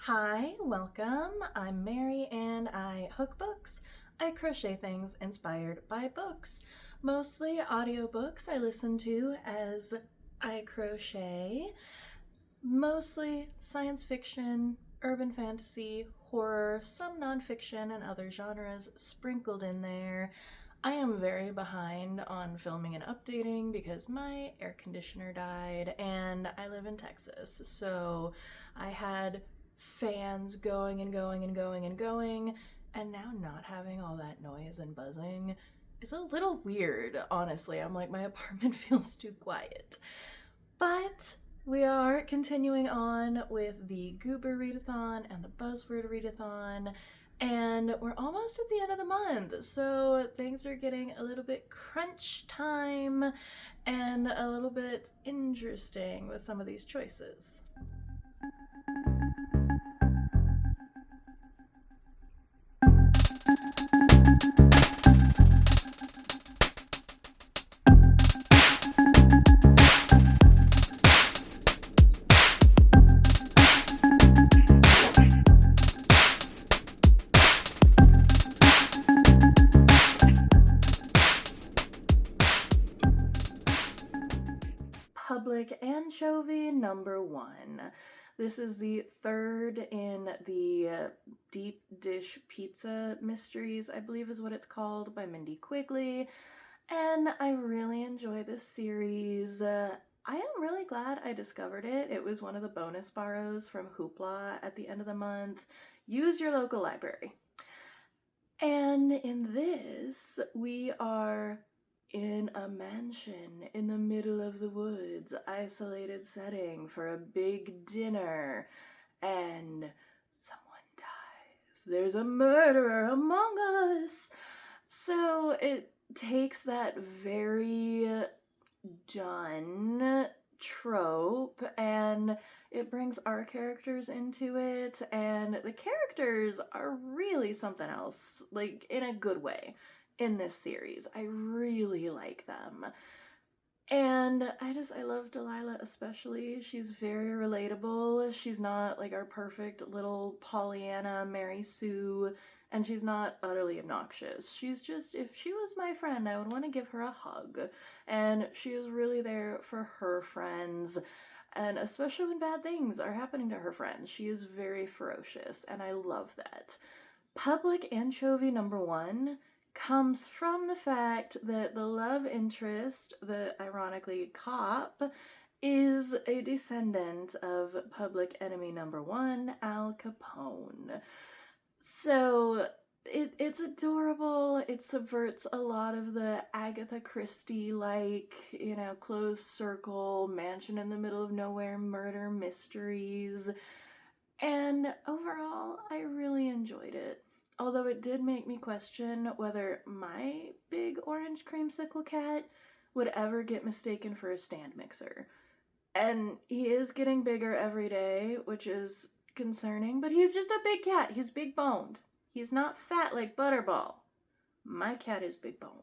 Hi, welcome. I'm Mary and I hook books. I crochet things inspired by books. Mostly audiobooks I listen to as I crochet. Mostly science fiction, urban fantasy, horror, some nonfiction, and other genres sprinkled in there. I am very behind on filming and updating because my air conditioner died and I live in Texas. So I had fans going and going and going and going, and now not having all that noise and buzzing is a little weird, honestly. I'm like, my apartment feels too quiet. But we are continuing on with the Goober Readathon and the Buzzword Readathon, and we're almost at the end of the month, so things are getting a little bit crunch time and a little bit interesting with some of these choices. Public Anchovy #1. This is the third in the Deep Dish Pizza Mysteries, I believe is what it's called, by Mindy Quigley. And I really enjoy this series. I am really glad I discovered it. It was one of the bonus borrows from Hoopla at the end of the month. Use your local library. And in this, we are in a mansion in the middle of the woods, isolated setting for a big dinner, and someone dies. There's a murderer among us. So it takes that very done trope and it brings our characters into it, and the characters are really something else, like in a good way, in this series. I really like them. And I love Delilah especially. She's very relatable. She's not like our perfect little Pollyanna Mary Sue, and she's not utterly obnoxious. She's just, if she was my friend, I would want to give her a hug. And she is really there for her friends, and especially when bad things are happening to her friends. She is very ferocious, and I love that. Public Anchovy #1 comes from the fact that the love interest, the ironically cop, is a descendant of Public Enemy #1, Al Capone. So it's adorable. It subverts a lot of the Agatha Christie like, closed circle, mansion in the middle of nowhere murder mysteries. And overall, I really enjoyed it. Although it did make me question whether my big orange creamsicle cat would ever get mistaken for a stand mixer. And he is getting bigger every day, which is concerning, but he's just a big cat. He's big boned. He's not fat like Butterball. My cat is big boned.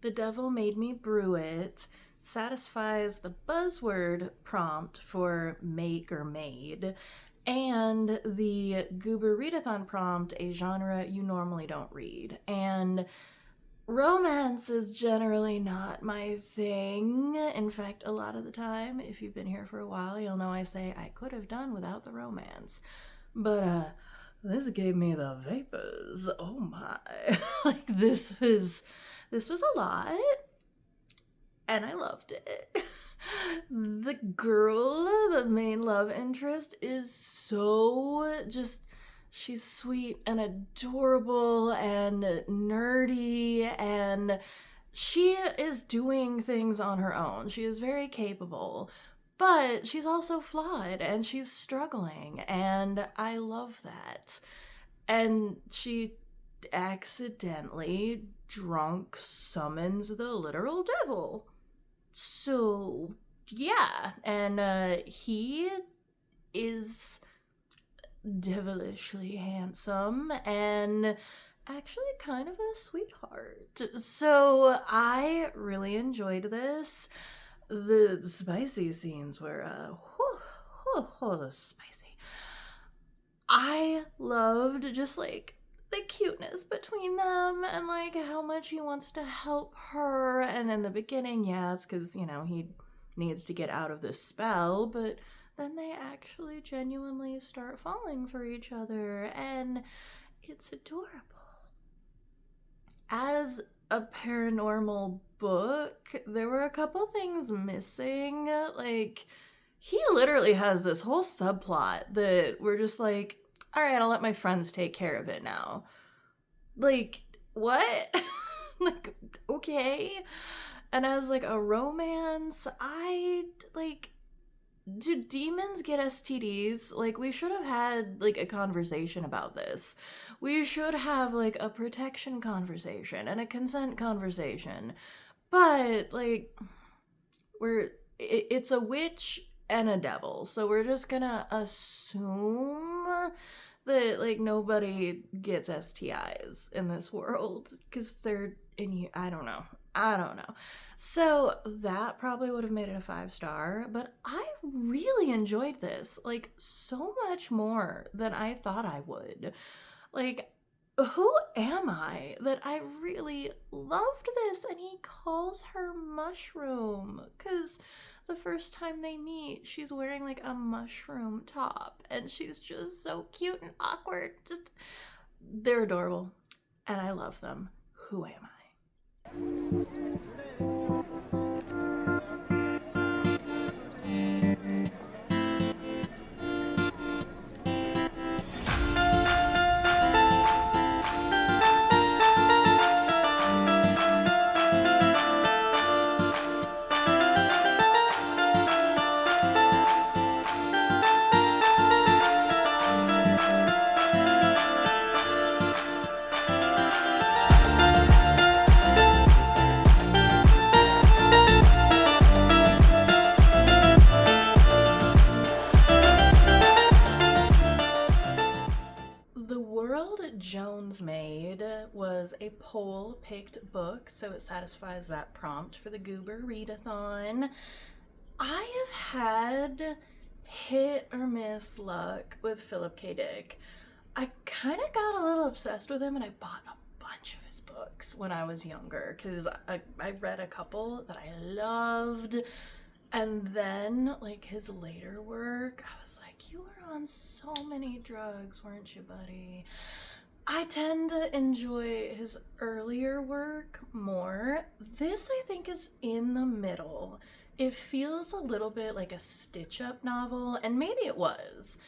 The Devil Made Me Brew It satisfies the buzzword prompt for make or made, and the Goober Readathon prompt, a genre you normally don't read. And romance is generally not my thing. In fact, a lot of the time, if you've been here for a while, you'll know I say I could have done without the romance. But this gave me the vapors. Oh my. Like this was a lot, and I loved it. The girl, the main love interest, is so just she's sweet and adorable and nerdy, and she is doing things on her own. She is very capable, but she's also flawed and she's struggling, and I love that. And she accidentally drunk summons the literal devil. So, yeah, and he is devilishly handsome and actually kind of a sweetheart. So I really enjoyed this. The spicy scenes were spicy. I loved just like the cuteness between them and like how much he wants to help her. And in the beginning, yeah, it's because, you know, he needs to get out of this spell, but then they actually genuinely start falling for each other, and it's adorable. As a paranormal book, there were a couple things missing. Like, he literally has this whole subplot that we're just like, all right, I'll let my friends take care of it now. Like, what? Like, okay. And as like a romance, do demons get STDs? Like, we should have had like a conversation about this. We should have like a protection conversation and a consent conversation. But like, it's a witch and a devil, so we're just gonna assume that like nobody gets STIs in this world because they're in. I don't know. So that probably would have made it a 5-star, but I really enjoyed this, like, so much more than I thought I would. Like, who am I that I really loved this? And he calls her Mushroom because the first time they meet, she's wearing like a mushroom top and she's just so cute and awkward. Just, they're adorable and I love them. Who am I? Jones made was a poll-picked book, so it satisfies that prompt for the Goober Readathon. I have had hit or miss luck with Philip K. Dick. I kind of got a little obsessed with him and I bought a bunch of his books when I was younger because I read a couple that I loved. And then, like, his later work, I was like, you were on so many drugs, weren't you, buddy? I tend to enjoy his earlier work more. This, I think, is in the middle. It feels a little bit like a stitch-up novel, and maybe it was.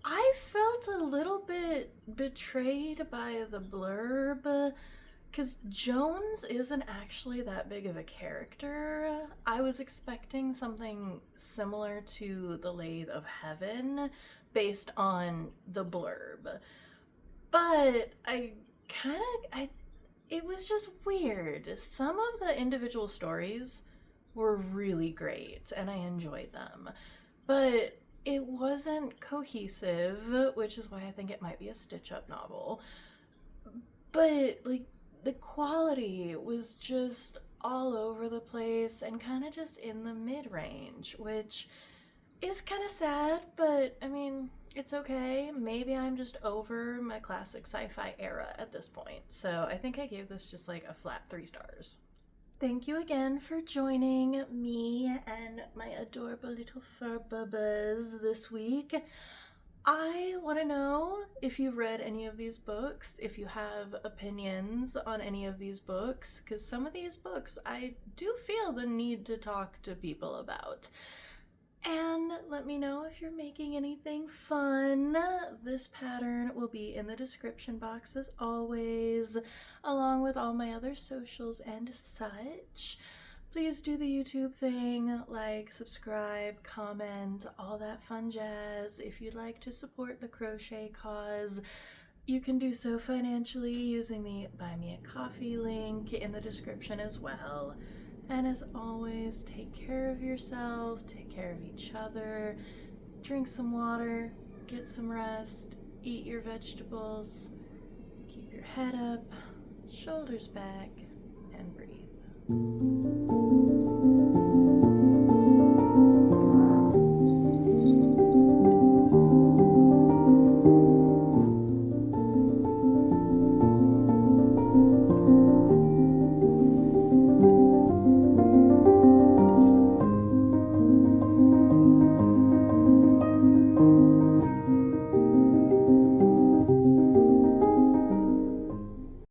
I felt a little bit betrayed by the blurb, because Jones isn't actually that big of a character. I was expecting something similar to The Lathe of Heaven based on the blurb. But it was just weird. Some of the individual stories were really great and I enjoyed them. But it wasn't cohesive, which is why I think it might be a stitch-up novel. But, like, the quality was just all over the place and kind of just in the mid-range, which is kind of sad, but I mean, it's okay. Maybe I'm just over my classic sci-fi era at this point. So I think I gave this just like a flat 3 stars. Thank you again for joining me and my adorable little fur bubbas this week. I want to know if you've read any of these books, if you have opinions on any of these books, because some of these books I do feel the need to talk to people about. And let me know if you're making anything fun. This pattern will be in the description box as always, along with all my other socials and such. Please do the YouTube thing, like, subscribe, comment, all that fun jazz. If you'd like to support the crochet cause, you can do so financially using the Buy Me a Coffee link in the description as well. And as always, take care of yourself, take care of each other, drink some water, get some rest, eat your vegetables, keep your head up, shoulders back, and breathe.